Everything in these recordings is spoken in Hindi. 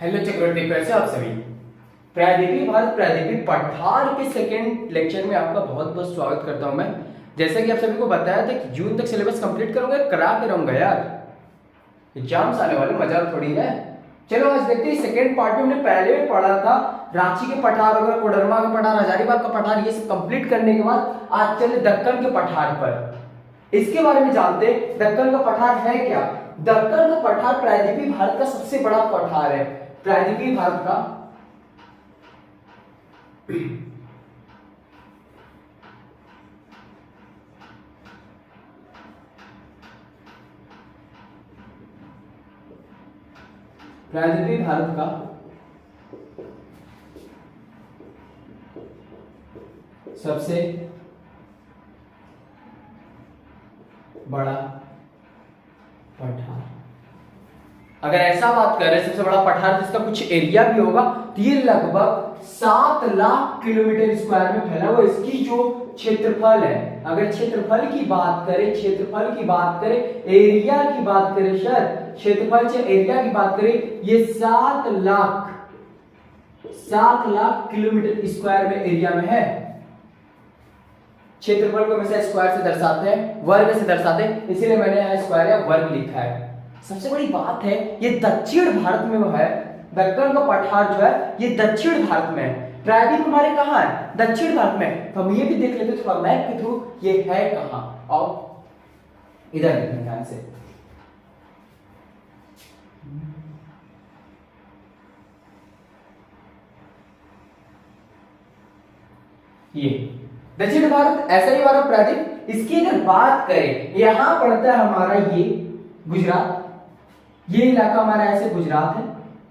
हेलो चक्रवर्ती, कैसे आप सभी। प्रायद्वीपीय भारत प्रायद्वीपीय पठार के सेकेंड लेक्चर में आपका बहुत बहुत स्वागत करता हूं मैं। जैसा कि आप सभी को बताया था कि जून तक सिलेबस कंप्लीट करूंगा, करा के रहूंगा यार, एग्जाम्स आने वाले, मजाक थोड़ी है। चलो आज देखते हैं सेकेंड पार्ट में। हमने पहले में पढ़ा था रांची के पठार वगैरह, कोडरमा के पठार, हजारीबाग का पठार, ये सब कंप्लीट करने के बाद आज चले दक्कन के पठार पर। इसके बारे में जानते हैं दक्कन का पठार है क्या। दक्कन का पठार प्रायद्वीपीय भारत का सबसे बड़ा पठार है। प्रायद्वीपीय भारत का प्रायद्वीपीय भारत का सबसे बड़ा पठार। अगर ऐसा बात कर रहे हैं सबसे बड़ा पठार जिसका कुछ एरिया भी होगा, तो ये लगभग 7 लाख किलोमीटर स्क्वायर में फैला हुआ। इसकी जो क्षेत्रफल है, अगर क्षेत्रफल की बात करें, क्षेत्रफल की बात करें, एरिया की बात करें, सर क्षेत्रफल से एरिया की बात करें, ये 7 लाख किलोमीटर स्क्वायर में एरिया में है। क्षेत्रफल को हमेशा स्क्वायर से दर्शाते हैं, वर्ग से दर्शाते हैं, इसीलिए मैंने यहाँ स्क्वायर या वर्ग लिखा है। सबसे बड़ी बात है ये दक्षिण भारत में वो है। दक्कन का पठार जो है ये दक्षिण भारत में है। प्रायद्वीप हमारे कहाँ है? दक्षिण भारत में। तो हम ये भी देख लेते हैं थोड़ा मैप के थ्रू, ये है कहाँ। और इधर देखने ध्यान से, ये दक्षिण भारत, ऐसा ही हमारा प्रायद्वीप। इसकी अगर बात करें, यहां पड़ता है हमारा ये गुजरात, ये इलाका हमारा ऐसे गुजरात है।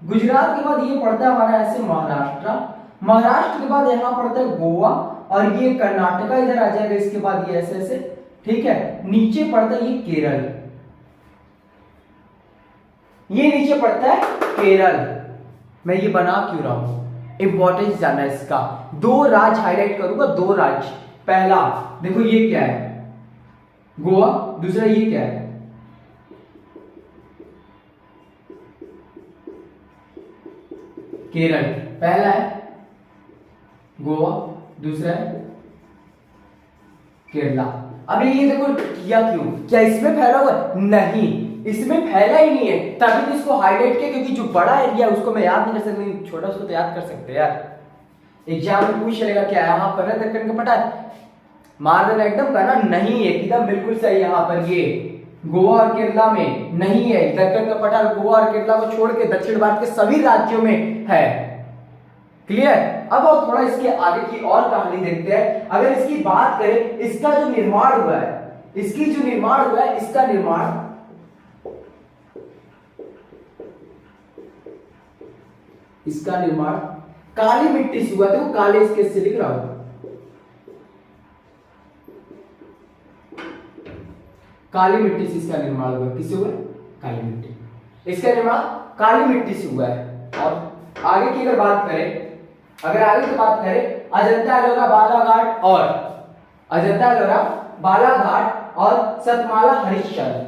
गुजरात के बाद ये पड़ता है हमारा ऐसे महाराष्ट्र, महाराष्ट्र के बाद यहाँ पड़ता है गोवा, और ये कर्नाटका इधर आ जाएगा। इसके बाद ये ऐसे ऐसे, ठीक है। नीचे पड़ता है ये केरल, ये नीचे पड़ता है केरल। मैं ये बना क्यों रहा हूं, इंपॉर्टेंस जानना है इसका। 2 राज्य हाईलाइट करूंगा, 2 राज्य। पहला देखो ये क्या है, गोवा। दूसरा ये क्या है, केरल। पहला है गोवा, दूसरा है केरला। अब ये देखो किया क्यों, क्या इसमें फैला हुआ है? नहीं, इसमें फैला ही नहीं है, तभी तो इसको हाईलाइट किया, क्योंकि जो बड़ा एरिया है उसको मैं याद नहीं कर सकता, छोटा उसको तो याद कर सकते यार। एग्जाम में पूछ लेगा क्या यहाँ पर है दक्कन का पठार, मार देना एकदम करना नहीं है, एकदम बिल्कुल सही। यहाँ पर ये गोवा और केरला में नहीं है। दक्कन का पठार गोवा और केरला को छोड़ के दक्षिण भारत के सभी राज्यों में है। क्लियर। अब और थोड़ा इसके आगे की और कहानी देखते हैं। अगर इसकी बात करें, इसका जो निर्माण हुआ है, इसकी जो निर्माण हुआ है, इसका निर्माण काली मिट्टी से हुआ। देखो काले इसके से लिख रहा हूं, काली मिट्टी से इसका निर्माण हुआ। किससे हुआ? काली मिट्टी। इसका निर्माण काली मिट्टी से हुआ है। और आगे की अगर बात करें, अजंता एलोरा बालाघाट और सतमाला हरिश्चंद्र,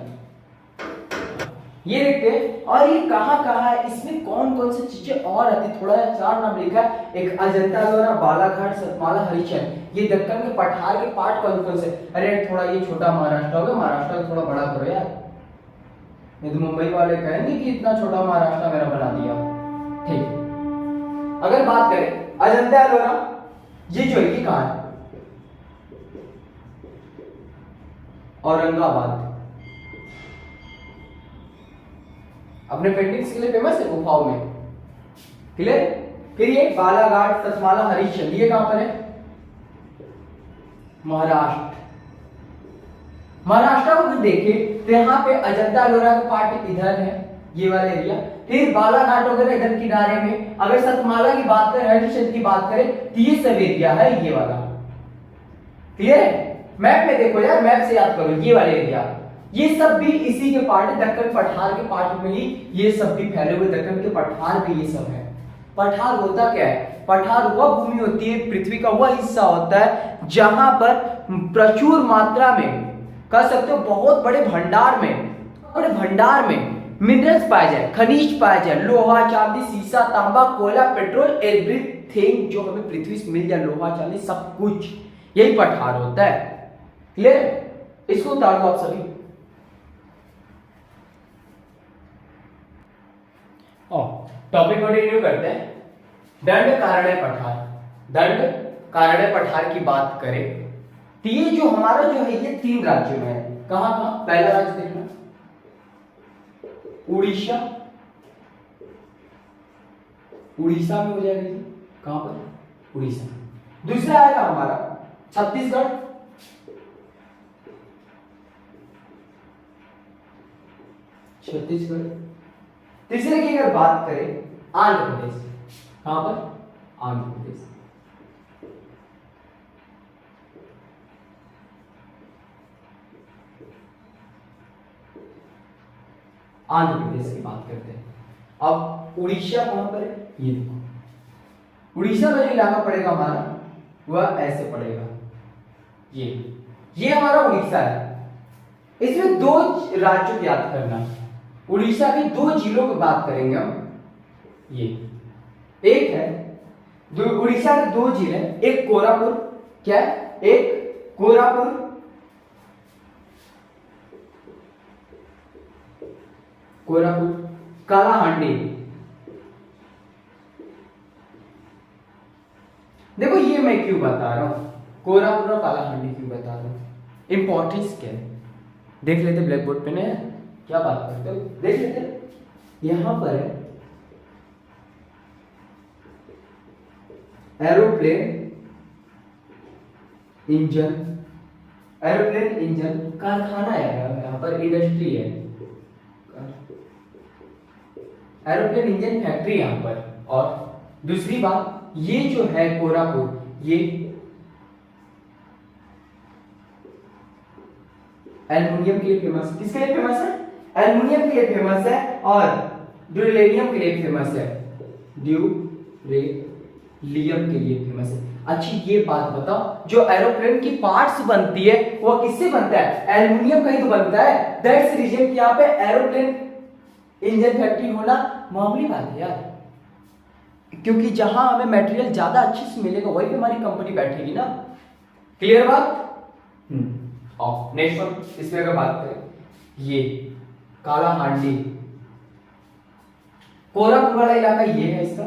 ये देखते हैं। और ये कहाँ है, इसमें कौन कौन सी चीजें और आती, थोड़ा 4 नाम लिखा है। एक अजंता एलोरा बालाघाट, सतमाला हरिश्चंद्र। ये दक्कन के पठार के पार्ट कौन कौन से? अरे थोड़ा ये छोटा महाराष्ट्र होगा, महाराष्ट्र थोड़ा बड़ा करो यार, नहीं तो मुंबई वाले कहेंगे कि इतना छोटा महाराष्ट्र मेरा बना दिया। ठीक। अगर बात करें अजंता एलोरा, ये जो है कहाँ है? औरंगाबाद। अपने पेंटिंग्स के लिए फेमस है, गुफाओं में। क्लियर। फिर ये बालाघाट, सतमाला हरिश्चंद्र, ये कहां पर है? महाराष्ट्र को देखें तो यहाँ पे अजंता एलोरा का पार्ट इधर है, ये वाला एरिया। फिर बालाघाट वगैरह इधर किनारे में। अगर सतमाला की बात करें, हरिश्चंद्र की बात करें, तो ये सब एरिया है, ये वाला। क्लियर है। मैप में देखो यार, मैप से याद करो, ये वाले एरिया, ये सब भी इसी के पार्ट है। दक्कन पठार के पार्ट में ही ये सब भी फैले हुए, दक्कन के पठार में ये सब है। पठार होता क्या है? पठार वह भूमि होती है, पृथ्वी का वह हिस्सा होता है जहां पर प्रचुर मात्रा में, कह सकते हो बहुत बड़े भंडार में मिनरल्स पाए जाए, खनिज पाए जाए, लोहा चांदी सीसा तांबा कोयला पेट्रोल एवरीथिंग जो हमें पृथ्वी से मिल जाए, लोहा चांदी सब कुछ, यही पठार होता है। क्लियर? इसको उतार दो आप सभी। टॉपिक कंटिन्यू करते हैं। दंड कारण्य पठार, दंड कारण्य पठार की बात करें तो ये जो हमारा जो है ये 3 राज्यों में है। कहां कहां? पहला राज्य देखना उड़ीसा, उड़ीसा में हो जाएगा ये। कहां पर? उड़ीसा। दूसरा आएगा हमारा छत्तीसगढ़, छत्तीसगढ़। तीसरे की अगर बात करें आंध्र प्रदेश, कहां पर? आंध्र प्रदेश। आंध्र प्रदेश की बात करते हैं। अब उड़ीसा कहां पर है? ये देखो, उड़ीसा में जो इलाका पड़ेगा हमारा वह ऐसे पड़ेगा, ये हमारा उड़ीसा है। इसमें 2 राज्यों की याद करना, उड़ीसा के 2 जिलों की बात करेंगे हम। ये एक है उड़ीसा के 2 जिले, एक कोरापुर, क्या है? एक कोरापुर, कोरापुर, कालाहांडी। देखो ये मैं क्यों बता रहा हूं, कोरापुर और कालाहांडी क्यों बता रहा हूं, इंपॉर्टेंस क्या है देख लेते ब्लैक बोर्ड पे ना, क्या बात करते हो देख लेते। यहां पर है एरोप्लेन इंजन, एरोप्लेन इंजन कारखाना है, यहां पर इंडस्ट्री है, एरोप्लेन इंजन फैक्ट्री यहां पर। और दूसरी बात ये जो है कोरापुर, ये एल्युमिनियम के लिए फेमस है। किसके लिए फेमस है? एल्युमिनियम के लिए फेमस है और ड्यूरेलियम के लिए फेमस है, ड्यूरेलियम के लिए फेमस है। अच्छी ये बात बताओ, जो एरोप्लेन की पार्ट्स बनती है वो किससे बनता है? एल्युमिनियम का ही तो बनता है। दैट्स रीजन कि यहाँ पे एरोप्लेन इंजन फैक्ट्री होना मामूली बात है यार, क्योंकि जहां हमें मटेरियल ज्यादा अच्छे से मिलेगा वहीं पे हमारी कंपनी बैठेगी ना। क्लियर बात? नेक्स्ट वन, इसमें अगर बात करें, ये कालाहांडी, कोरापुर वाला इलाका ये है इसका,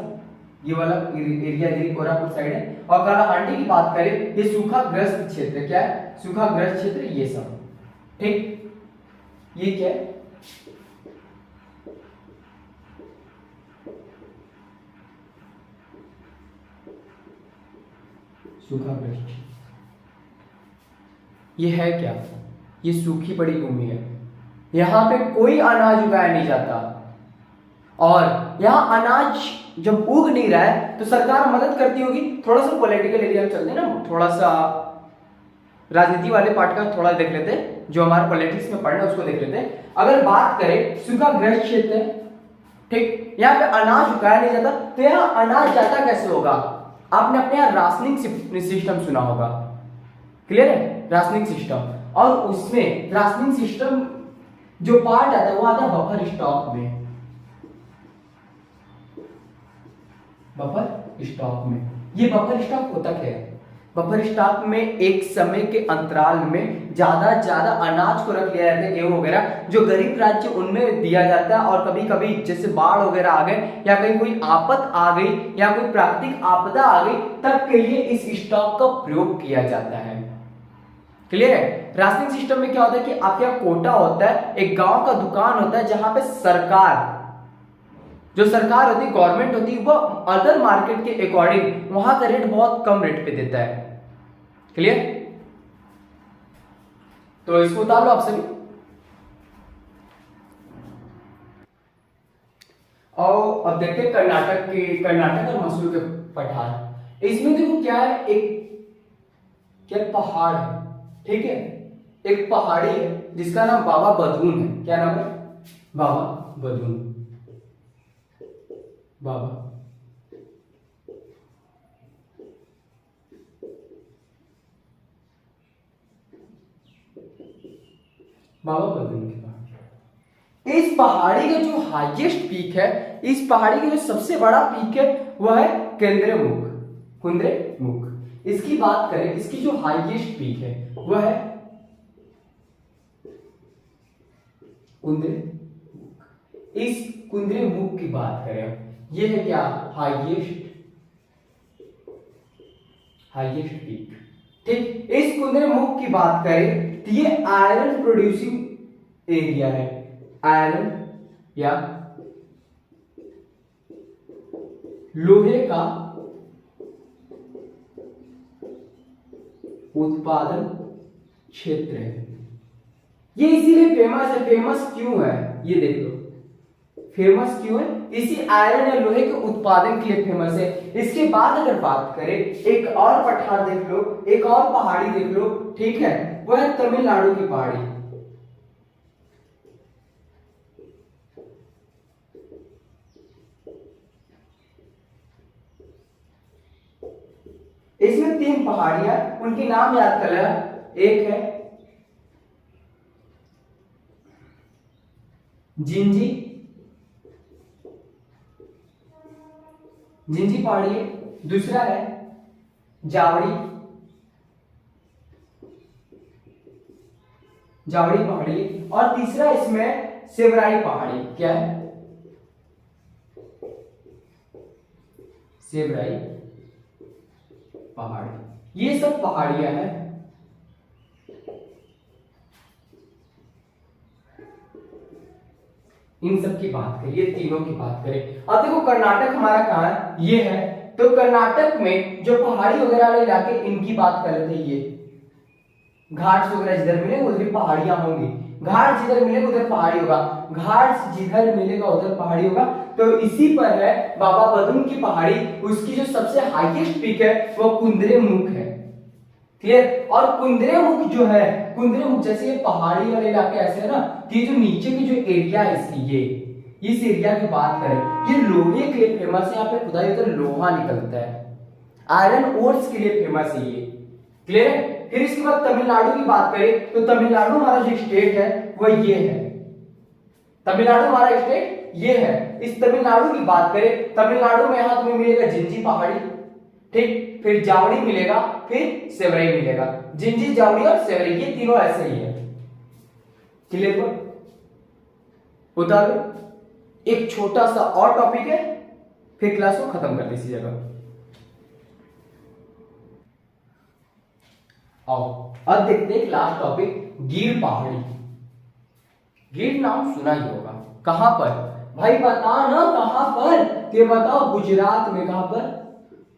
ये वाला एरिया ये कोरापुर साइड है। और कालाहांडी की बात करें, ये सूखाग्रस्त क्षेत्र, क्या है? सूखाग्रस्त क्षेत्र, ये सब ठीक। ये क्या है? सूखाग्रस्त, ये है क्या? ये सूखी पड़ी भूमि है, यहां पे कोई अनाज उगाया नहीं जाता। और यहां अनाज जब उग नहीं रहा है तो सरकार मदद करती होगी। थोड़ा सा पॉलिटिकल एरिया में चलते हैं ना, थोड़ा सा राजनीति वाले पार्ट का थोड़ा देख लेते हैं, जो हमारे पॉलिटिक्स में पढ़ना है उसको देख लेते हैं। अगर बात करें सूखाग्रस्त क्षेत्र ठीक, यहाँ पे अनाज उगाया नहीं जाता, तो यहाँ अनाज जाता कैसे होगा? आपने अपने यहाँ राशनिंग सिस्टम सुना होगा, क्लियर है? राशनिंग सिस्टम, और उसमें राशनिंग सिस्टम जो पार्ट आता है वो आता है बफर स्टॉक में, बफर स्टॉक में। ये बफर स्टॉक होता क्या है? बफर स्टॉक में एक समय के अंतराल में ज्यादा अनाज को रख लिया जाता है, गेहूं वगैरह, जो गरीब राज्य उनमें दिया जाता है। और कभी कभी जैसे बाढ़ वगैरह आ गए या कहीं कोई आफत आ गई या कोई प्राकृतिक आपदा आ गई, तब के लिए इस स्टॉक का प्रयोग किया जाता है। क्लियर है? राशनिंग सिस्टम में क्या होता है कि आपके यहाँ कोटा होता है, एक गांव का दुकान होता है, जहां पे सरकार, जो सरकार होती है, गवर्नमेंट होती है, वो अदर मार्केट के अकॉर्डिंग वहां का रेट बहुत कम रेट पे देता है। क्लियर? तो इसको उतार लो आप सभी। और अब देखते हैं कर्नाटक और मसूर के पठार। इसमें देखो क्या है, एक क्या पहाड़ है, ठीक है, एक पहाड़ी है जिसका नाम बाबा बदून है। क्या नाम है? बाबा बदून, बाबा बदून के पहाड़। इस पहाड़ी का जो हाईएस्ट पीक है, इस पहाड़ी का जो सबसे बड़ा पीक है वह है कुद्रेमुख। इसकी बात करें, इसकी जो हाईएस्ट पीक है वह है कुद्रेमुख। इस कुद्रेमुख की बात करें, ये है क्या, हाईएस्ट पीक। ठीक, इस कुद्रेमुख की बात करें तो ये आयरन प्रोड्यूसिंग एरिया है, आयरन या लोहे का उत्पादन क्षेत्र है। ये इसीलिए फेमस है। फेमस क्यों है ये देख लो, फेमस क्यों है, इसी आयरन या लोहे के उत्पादन के लिए फेमस है। इसके बाद अगर बात करें, एक और पठार देख लो, एक और पहाड़ी देख लो, ठीक है, वह है तमिलनाडु की पहाड़ी। इसमें 3 पहाड़ियां, उनके नाम याद कर लेना। एक है जिंजी पहाड़ी है, दूसरा है जावड़ी पहाड़ी, और तीसरा इसमें सेवराई पहाड़ी। क्या है, सेवराई पहाड़ी। ये सब पहाड़ियां हैं। इन सब की बात करें, ये तीनों की बात करें। अब देखो कर्नाटक हमारा कहां है, ये है, तो कर्नाटक में जो पहाड़ी वगैरह वाले इलाके, इनकी बात कर लेते हैं। ये घाट्स वगैरह जिधर मिले उधर भी पहाड़ियां होंगी, घाट जिधर मिलेगा उधर पहाड़ी होगा, घाट जिधर मिलेगा उधर पहाड़ी होगा। तो इसी पर है बाबा बदुम की पहाड़ी, उसकी जो सबसे हाईएस्ट पीक है वो कुद्रेमुख है। क्लियर। और कुद्रेमुख जो है, कुद्रेमुख जैसे ये पहाड़ी वाले इलाके ऐसे है ना, कि जो नीचे की जो एरिया है इसकी, ये इस एरिया की बात करें, ये लोहे के लिए फेमस है। यहाँ पे खुदाई होता है, लोहा निकलता है, आयरन ओर्स के लिए फेमस है ये। क्लियर है। फिर इसके बाद तमिलनाडु की बात करें तो तमिलनाडु हमारा जो स्टेट है वह ये है, तमिलनाडु हमारा स्टेट ये है। इस तमिलनाडु की बात करें, तमिलनाडु में यहां तुम्हें मिलेगा जिंजी पहाड़ी, ठीक, फिर जावड़ी मिलेगा, फिर सेवरई मिलेगा। जिंजी, जावड़ी और सेवरई, ये तीनों ऐसे ही है। क्लियर हो? बता दो, एक छोटा सा और टॉपिक है, फिर क्लास को खत्म कर दे इसी जगह। आओ अब देखते हैं लास्ट टॉपिक, गिर पहाड़ी। गिर नाम सुना ही होगा, कहां पर भाई, बता ना कहां पर, ये बताओ। गुजरात में। कहां पर?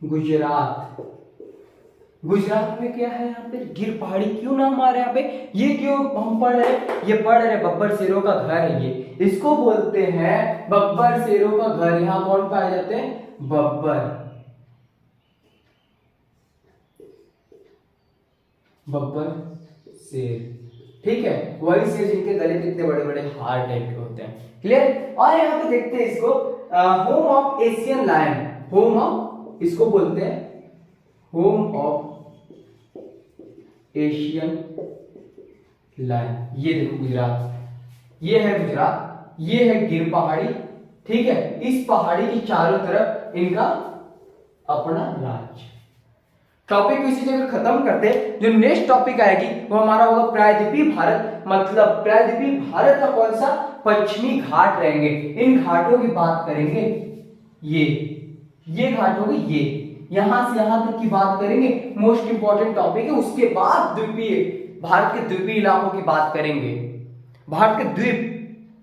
गुजरात। गुजरात में क्या है यहाँ पे, गिर पहाड़ी। क्यों नाम आ रहा है यहाँ पे, ये क्यों हम पढ़ रहे, ये पढ़ रहे बब्बर शेरों का घर है ये, इसको बोलते हैं बब्बर शेरों का घर। यहाँ कौन पाए जाते हैं, बब्बर शेर, ठीक है, वही शेर जिनके गले कितने बड़े बड़े हार टाइप के होते हैं। क्लियर। और यहाँ पे देखते हैं इसको, home of Asian lion, home of, इसको बोलते हैं होम ऑफ एशियन लायन। ये देखो गुजरात, ये है गुजरात, ये है गिर पहाड़ी, ठीक है। इस पहाड़ी की चारों तरफ इनका अपना राज्य। टॉपिक इसी जगह खत्म करते। जो नेक्स्ट टॉपिक आएगी वो हमारा होगा प्रायद्वीपीय भारत, मतलब प्रायद्वीपीय भारत का कौन सा, पश्चिमी घाट रहेंगे। इन घाटों की बात करेंगे, ये घाट होंगे, ये यहां से यहां तक की बात करेंगे, मोस्ट इंपॉर्टेंट टॉपिक है। उसके बाद द्वीपीय, भारत के द्वीपीय इलाकों की बात करेंगे। भारत के द्वीप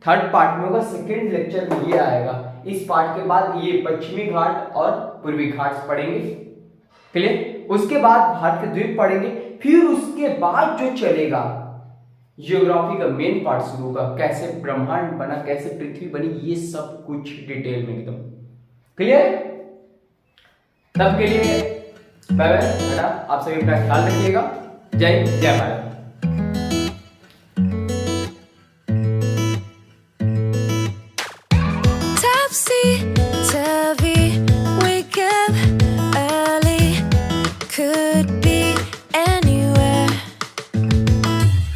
थर्ड पार्ट में होगा, सेकेंड लेक्चर में ये आएगा। इस पार्ट के बाद ये पश्चिमी घाट और पूर्वी घाट पढ़ेंगे। क्लियर। उसके बाद भारत के द्वीप पढ़ेंगे, फिर उसके बाद जो चलेगा ज्योग्राफी का मेन पार्ट शुरू होगा, कैसे ब्रह्मांड बना, कैसे पृथ्वी बनी, ये सब कुछ डिटेल में एकदम। क्लियर। तब के लिए बाय बाय बेटा, आप सभी अपना ख्याल रखिएगा। जय भारत।